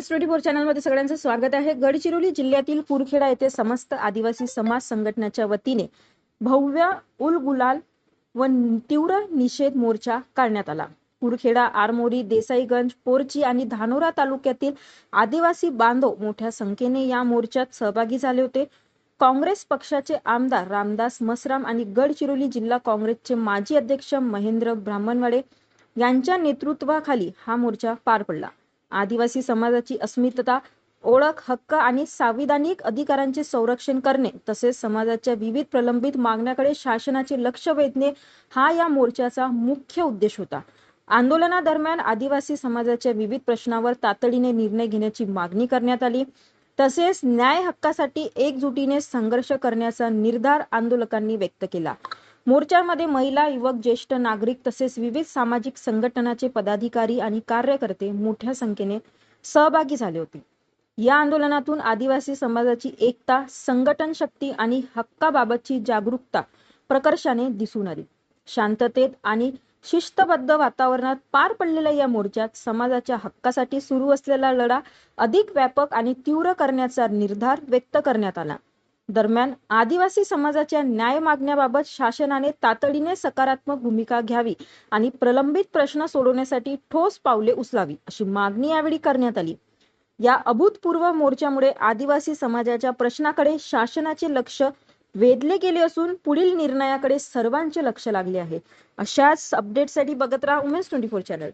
S24 चॅनलमध्ये सगळ्यांचं स्वागत आहे। गडचिरोली जिल्ह्यातील कुरखेडा येथे समस्त आदिवासी समाज संघटनेच्या वतीने भव्य उल गुलाल व तीव्र निषेध मोर्चा काढण्यात आला। कुरखेडा, आरमोरी, देसाईगंज, पोरची आणि धानोरा तालुक्यातील आदिवासी बांधव मोठ्या संख्येने या मोर्चात सहभागी झाले होते। काँग्रेस पक्षाचे आमदार रामदास मसराम आणि गडचिरोली जिल्हा काँग्रेसचे माजी अध्यक्ष महेंद्र ब्राह्मणवाडे यांच्या नेतृत्वाखाली हा मोर्चा पार पडला। आदिवासी समाजाची अस्मिता, ओळख, हक्क आणि संविधानिक अधिकारांचे संरक्षण करणे तसेच समाजाच्या विविध प्रलंबित मागण्याकडे शासनाचे लक्ष वेधणे हा या मोर्चाचा मुख्य उद्देश होता। आंदोलनादरम्यान आदिवासी समाजाच्या विविध प्रश्नांवर तातडीने निर्णय घेण्याची मागणी करण्यात आली। तसेच न्याय हक्कासाठी एकजुटीने संघर्ष करण्याचा निर्धार आंदोलकांनी व्यक्त केला। मोर्चामध्ये महिला, युवक, ज्येष्ठ नागरिक तसेच विविध सामाजिक संघटनांचे पदाधिकारी आणि कार्यकर्ते मोठ्या संख्येने सहभागी झाले होते। या आंदोलनातून आदिवासी समाजाची एकता, संघटन शक्ती आणि हक्काबाबतची जागरूकता प्रकर्षाने दिसून आली। शांततेत आणि शिस्तबद्ध वातावरणात पार पडलेल्या या मोर्चात समाजाच्या हक्कासाठी सुरू असलेला लढा अधिक व्यापक आणि तीव्र करण्याचा निर्धार व्यक्त करण्यात आला। दरम्यान आदिवासी समाजाच्या न्याय मागण्याबाबत शासनाने तातडीने सकारात्मक भूमिका घ्यावी आणि प्रलंबित प्रश्न सोडवण्यासाठी ठोस पावले उचलावी अशी मागणी यावेळी करण्यात आली। या अभूतपूर्व मोर्चामुळे आदिवासी समाजाच्या प्रश्नाकडे शासनाचे लक्ष वेधले गेले असून पुढील निर्णयाकडे सर्वांचे लक्ष लागले आहे। अशाच अपडेटसाठी बघत राहा उमेश 24 चॅनल।